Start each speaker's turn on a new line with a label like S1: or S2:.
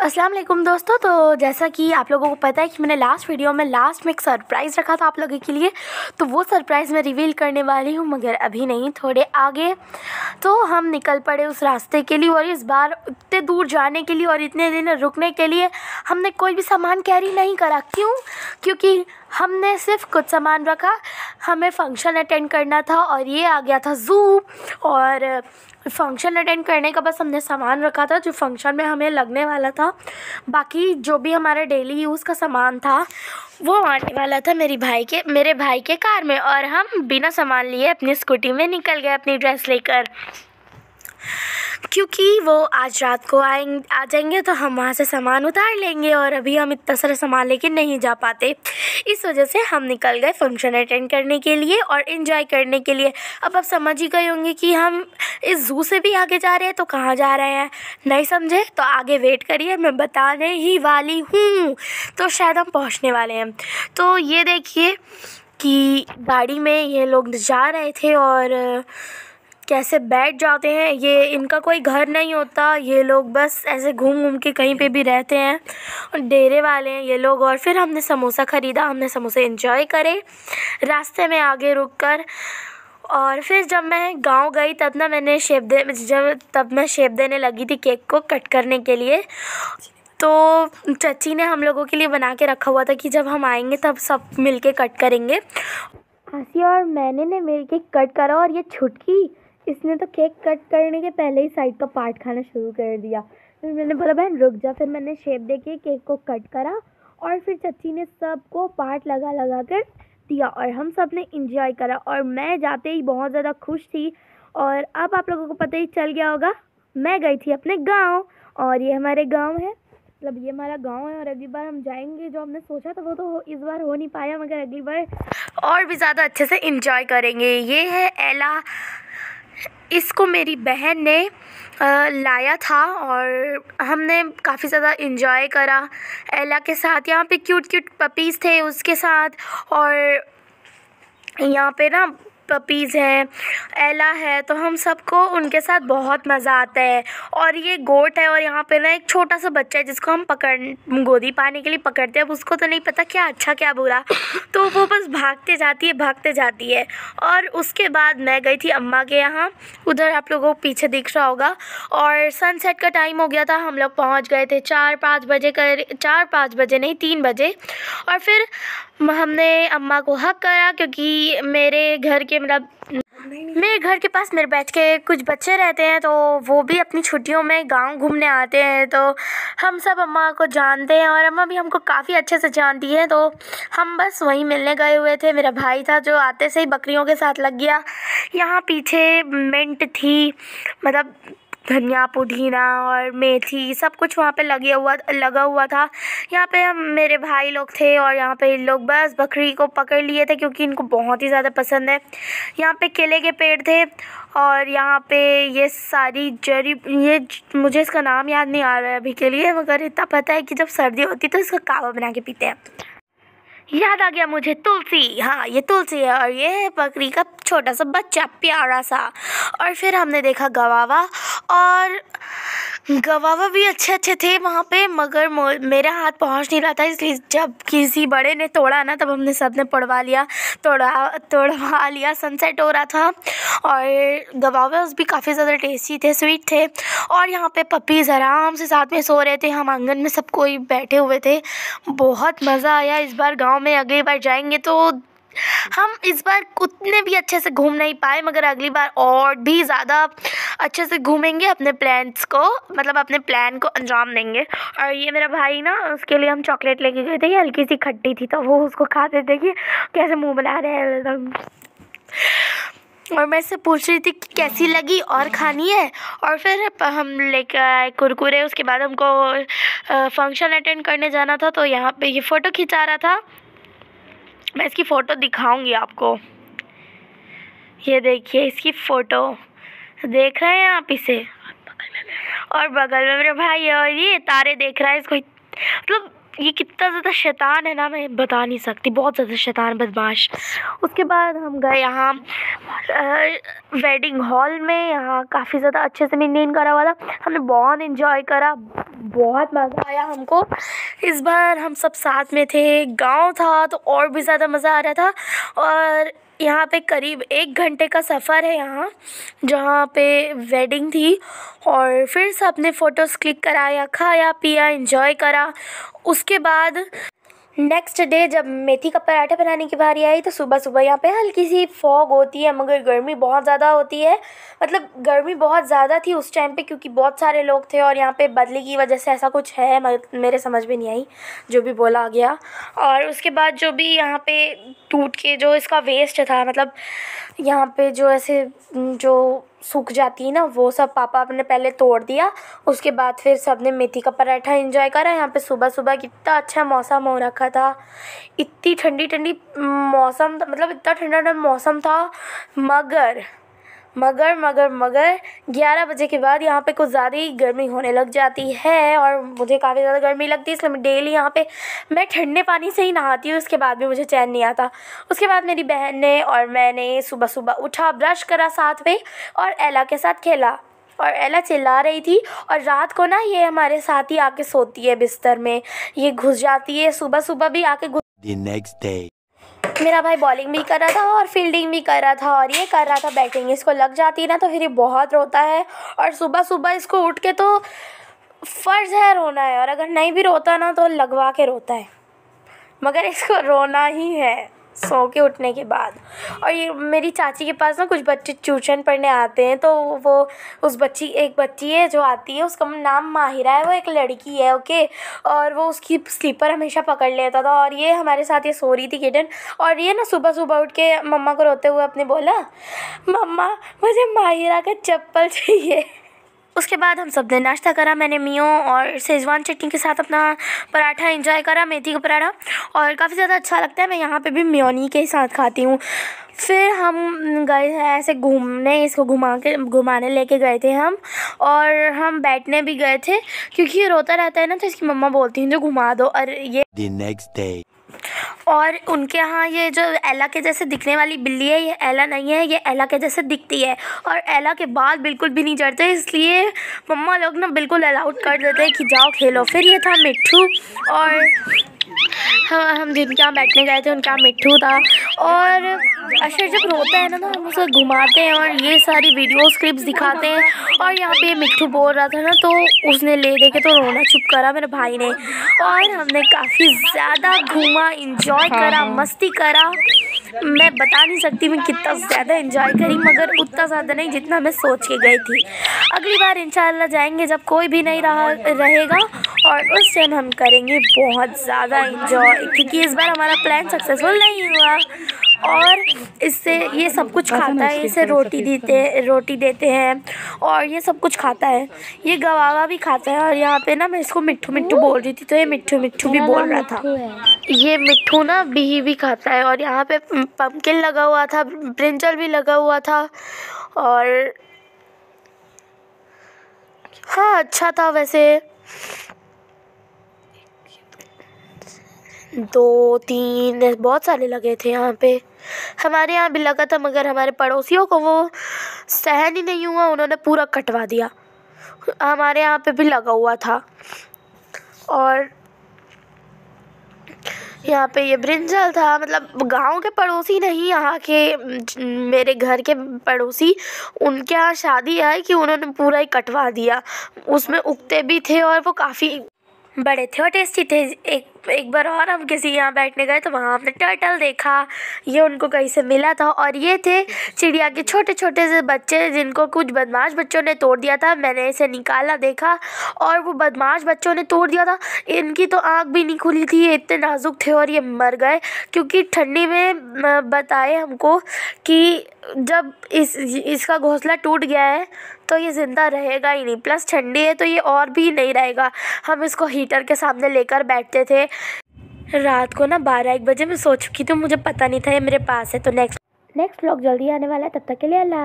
S1: अस्सलाम वालेकुम दोस्तों। तो जैसा कि आप लोगों को पता है कि मैंने लास्ट वीडियो में लास्ट में एक सरप्राइज़ रखा था आप लोगों के लिए, तो वो सरप्राइज़ मैं रिवील करने वाली हूँ, मगर अभी नहीं, थोड़े आगे। तो हम निकल पड़े उस रास्ते के लिए, और इस बार इतने दूर जाने के लिए और इतने दिन रुकने के लिए हमने कोई भी सामान कैरी नहीं करा। क्यों? क्योंकि हमने सिर्फ कुछ सामान रखा। हमें फ़ंक्शन अटेंड करना था और ये आ गया था ज़ू, और फ़ंक्शन अटेंड करने का बस हमने सामान रखा था जो फ़ंक्शन में हमें लगने वाला था। बाकी जो भी हमारा डेली यूज़ का सामान था वो आने वाला था मेरे भाई के कार में, और हम बिना सामान लिए अपनी स्कूटी में निकल गए अपनी ड्रेस लेकर, क्योंकि वो आज रात को आ जाएंगे तो हम वहाँ से सामान उतार लेंगे, और अभी हम इतना सारा सामान लेके नहीं जा पाते। इस वजह से हम निकल गए फंक्शन अटेंड करने के लिए और इन्जॉय करने के लिए। अब आप समझ ही गए होंगे कि हम इस ज़ू से भी आगे जा रहे हैं, तो कहाँ जा रहे हैं? नहीं समझे तो आगे वेट करिए, मैं बताने ही वाली हूँ। तो शायद हम पहुँचने वाले हैं। तो ये देखिए कि गाड़ी में ये लोग जा रहे थे और कैसे बैठ जाते हैं। ये इनका कोई घर नहीं होता, ये लोग बस ऐसे घूम घूम के कहीं पे भी रहते हैं, और डेरे वाले हैं ये लोग। और फिर हमने समोसा ख़रीदा, हमने समोसे एंजॉय करे रास्ते में आगे रुक कर। और फिर जब मैं गांव गई तब मैं शेप देने लगी थी केक को कट करने के लिए। तो चाची ने हम लोगों के लिए बना के रखा हुआ था कि जब हम आएंगे तब सब मिल के कट करेंगे। आसिया और मैंने ने मिल के कट करा, और ये छुटकी इसने तो केक कट करने के पहले ही साइड का पार्ट खाना शुरू कर दिया। फिर मैंने बोला बहन रुक जा, फिर मैंने शेप दे के केक को कट करा, और फिर चाची ने सबको पार्ट लगा कर दिया, और हम सब ने इंजॉय करा। और मैं जाते ही बहुत ज़्यादा खुश थी। और अब आप लोगों को पता ही चल गया होगा, मैं गई थी अपने गाँव, और ये हमारे गाँव है, मतलब ये हमारा गांव है। और अगली बार हम जाएंगे, जो हमने सोचा था वो तो इस बार हो नहीं पाया, मगर अगली बार और भी ज़्यादा अच्छे से इंजॉय करेंगे। ये है एला, इसको मेरी बहन ने लाया था और हमने काफ़ी ज़्यादा इंजॉय करा एला के साथ। यहाँ पे क्यूट क्यूट पपीज़ थे उसके साथ, और यहाँ पे ना पपीज़ हैं, एला है, तो हम सबको उनके साथ बहुत मज़ा आता है। और ये गोट है, और यहाँ पे ना एक छोटा सा बच्चा है जिसको हम गोदी पाने के लिए पकड़ते हैं। अब उसको तो नहीं पता क्या अच्छा क्या बुरा, तो वो बस भागते जाती है। और उसके बाद मैं गई थी अम्मा के यहाँ, उधर आप लोगों को पीछे दिख रहा होगा, और सनसेट का टाइम हो गया था। हम लोग पहुँच गए थे 4-5 बजे नहीं 3 बजे। और फिर हमने अम्मा को हग करा, क्योंकि मेरे घर के पास मेरे बैच के कुछ बच्चे रहते हैं, तो वो भी अपनी छुट्टियों में गांव घूमने आते हैं। तो हम सब अम्मा को जानते हैं, और अम्मा भी हमको काफ़ी अच्छे से जानती है, तो हम बस वहीं मिलने गए हुए थे। मेरा भाई था जो आते से ही बकरियों के साथ लग गया। यहाँ पीछे मिंट थी, मतलब धनिया पुदीना और मेथी सब कुछ वहाँ पे लगा हुआ था। यहाँ पे मेरे भाई लोग थे, और यहाँ पे इन लोग बस बकरी को पकड़ लिए थे क्योंकि इनको बहुत ही ज़्यादा पसंद है। यहाँ पे केले के पेड़ थे, और यहाँ पे ये सारी मुझे इसका नाम याद नहीं आ रहा है अभी के लिए, मगर इतना पता है कि जब सर्दी होती है तो इसका कावा बना के पीते हैं। याद आ गया मुझे, तुलसी। हाँ, ये तुलसी है, और ये है बकरी का छोटा सा बच्चा प्यारा सा। और फिर हमने देखा गवावा, और गवावा भी अच्छे थे वहाँ पे, मगर मेरा हाथ पहुँच नहीं रहा था, इसलिए जब किसी बड़े ने तोड़ा ना तब हमने सब ने तोड़वा लिया। सनसेट हो रहा था, और गवावा भी काफ़ी ज़्यादा टेस्टी थे, स्वीट थे। और यहाँ पे पपीज़ आराम से साथ में सो रहे थे, हम आंगन में सब कोई बैठे हुए थे। बहुत मज़ा आया इस बार गाँव में। अगली बार जाएंगे तो हम इस बार उतने भी अच्छे से घूम नहीं पाए, मगर अगली बार और भी ज़्यादा अच्छे से घूमेंगे, अपने प्लान को अंजाम देंगे। और ये मेरा भाई ना, उसके लिए हम चॉकलेट लेके गए थे, ये हल्की सी खट्टी थी, तो वो उसको खाते थे कि कैसे मुंह बना रहे हैं। और मैं इससे पूछ रही थी कि कैसी लगी और खानी है। और फिर हम लेकर आए कुरकुरे। उसके बाद हमको फंक्शन अटेंड करने जाना था, तो यहाँ पे ये फ़ोटो खिंचा रहा था। मैं इसकी फ़ोटो दिखाऊंगी आपको, ये देखिए इसकी फ़ोटो, देख रहे हैं आप इसे? और बगल में मेरा भाई है, और ये तारे देख रहा है इसको। मतलब ये कितना ज़्यादा शैतान है ना, मैं बता नहीं सकती, बहुत ज़्यादा शैतान बदमाश। उसके बाद हम गए यहाँ वेडिंग हॉल में। यहाँ काफ़ी ज़्यादा अच्छे से मेंटेन करा हुआ था, हमने बहुत इन्जॉय करा, बहुत मज़ा आया हमको। इस बार हम सब साथ में थे, गांव था तो और भी ज़्यादा मज़ा आ रहा था। और यहाँ पे करीब 1 घंटे का सफ़र है यहाँ जहाँ पे वेडिंग थी। और फिर सबने फ़ोटोज़ क्लिक कराया, खाया पिया, एंजॉय करा। उसके बाद नेक्स्ट डे जब मेथी का पराठा बनाने की बारी आई तो सुबह सुबह यहाँ पे हल्की सी फॉग होती है, मगर गर्मी बहुत ज़्यादा होती है। मतलब गर्मी बहुत ज़्यादा थी उस टाइम पे क्योंकि बहुत सारे लोग थे और यहाँ पे बदली की वजह से ऐसा कुछ है, मेरे समझ में नहीं आई जो भी बोला गया। और उसके बाद जो भी यहाँ पे टूट के जो इसका वेस्ट था, मतलब यहाँ पे जो ऐसे जो सूख जाती है ना, वो सब पापा ने पहले तोड़ दिया। उसके बाद फिर सब ने मेथी का पराठा एंजॉय करा। यहाँ पे सुबह सुबह कितना अच्छा मौसम हो रखा था, इतनी ठंडी ठंडी मौसम, मतलब इतना ठंडा ठंडा मौसम था। मगर 11 बजे के बाद यहाँ पे कुछ ज़्यादा ही गर्मी होने लग जाती है और मुझे काफ़ी ज़्यादा गर्मी लगती है, इसलिए मैं डेली यहाँ पे मैं ठंडे पानी से ही नहाती हूँ। उसके बाद भी मुझे चैन नहीं आता। उसके बाद मेरी बहन ने और मैंने सुबह सुबह उठा, ब्रश करा साथ में और एला के साथ खेला। और एला चिल्ला रही थी और रात को ना ये हमारे साथ ही आके सोती है बिस्तर में, ये घुस जाती है, सुबह सुबह भी आके
S2: The next day.
S1: मेरा भाई बॉलिंग भी कर रहा था और फील्डिंग भी कर रहा था और ये कर रहा था बैटिंग। इसको लग जाती है ना तो फिर ये बहुत रोता है और सुबह सुबह इसको उठ के तो फ़र्ज़ है रोना है, और अगर नहीं भी रोता ना तो लगवा के रोता है, मगर इसको रोना ही है सो के उठने के बाद। और ये मेरी चाची के पास ना कुछ बच्चे ट्यूशन पढ़ने आते हैं, तो वो एक बच्ची है जो आती है, उसका नाम माहिरा है, वो एक लड़की है, ओके। और वो उसकी स्लीपर हमेशा पकड़ लेता था और ये हमारे साथ ये सो रही थी किटन। और ये ना सुबह सुबह उठ के मम्मा को रोते हुए अपने बोला, मम्मा मुझे माहिरा का चप्पल चाहिए। उसके बाद हम सब ने नाश्ता करा, मैंने मियो और शेजवान चटनी के साथ अपना पराठा एंजॉय करा, मेथी का पराठा, और काफ़ी ज़्यादा अच्छा लगता है। मैं यहाँ पे भी मेयोनी के साथ खाती हूँ। फिर हम गए हैं ऐसे घूमने, इसको घुमाने लेके गए थे हम, और हम बैठने भी गए थे क्योंकि ये रोता रहता है ना, तो इसकी मम्मा बोलती हैं जो घुमा दो। और ये
S2: The next day.
S1: और उनके यहाँ ये जो एला के जैसे दिखने वाली बिल्ली है, ये एला नहीं है, ये एला के जैसे दिखती है और एला के बाल बिल्कुल भी नहीं झड़ते, इसलिए मम्मा लोग ना बिल्कुल अलाउड कर देते हैं कि जाओ खेलो। फिर ये था मिट्ठू, और हम जिनके यहाँ बैठने गए थे उनके यहाँ मिट्ठू था। और अशर जब रोता है ना तो हम उसे घुमाते हैं और ये सारी वीडियोस क्लिप्स दिखाते हैं। और यहाँ पे मिट्ठू बोल रहा था ना तो उसने ले दे के तो रोना चुप करा मेरे भाई ने, और हमने काफ़ी ज़्यादा घूमा, इंजॉय करा, मस्ती करा। मैं बता नहीं सकती मैं कितना ज़्यादा एंजॉय करी, मगर उतना ज़्यादा नहीं जितना मैं सोच के गई थी। अगली बार इंशाल्लाह जाएंगे जब कोई भी नहीं रहेगा, और उस टाइम हम करेंगे बहुत ज़्यादा एंजॉय, क्योंकि इस बार हमारा प्लान सक्सेसफुल नहीं हुआ। और इससे ये सब कुछ खाता है, इसे रोटी देते हैं और ये सब कुछ खाता है, ये गवावा भी खाता है। और यहाँ पे ना मैं इसको मिट्ठू मिट्ठू बोल रही थी तो ये मिट्ठू मिट्ठू भी बोल रहा था। ये मिट्ठू ना बिही भी खाता है। और यहाँ पे पम्पकिन लगा हुआ था, ब्रिंजल भी लगा हुआ था, और हाँ अच्छा था वैसे। 2-3 बहुत सारे लगे थे यहाँ पे, हमारे यहाँ भी लगा था, मगर हमारे पड़ोसियों को वो सहन ही नहीं हुआ, उन्होंने पूरा कटवा दिया। हमारे यहाँ पे भी लगा हुआ था। और यहाँ पे ये ब्रिंजल था, मतलब गांव के पड़ोसी नहीं, यहाँ के मेरे घर के पड़ोसी, उनके यहाँ शादी आई कि उन्होंने पूरा ही कटवा दिया। उसमें उगते भी थे और वो काफ़ी बड़े थे और टेस्टी थे। एक बार और हम किसी यहाँ बैठने गए तो वहाँ हमने टर्टल देखा, ये उनको कहीं से मिला था। और ये थे चिड़िया के छोटे छोटे से बच्चे जिनको कुछ बदमाश बच्चों ने तोड़ दिया था। मैंने इसे निकाला, देखा, और वो बदमाश बच्चों ने तोड़ दिया था। इनकी तो आँख भी नहीं खुली थी, ये इतने नाजुक थे और ये मर गए क्योंकि ठंडी में बताए हमको कि जब इसका घोंसला टूट गया है तो ये ज़िंदा रहेगा ही नहीं, प्लस ठंडी है तो ये और भी नहीं रहेगा। हम इसको हीटर के सामने लेकर बैठते थे। रात को ना 12-1 बजे मैं सो चुकी थी, मुझे पता नहीं था ये मेरे पास है। तो नेक्स्ट व्लॉग जल्दी आने वाला है, तब तक के लिए अल्लाह।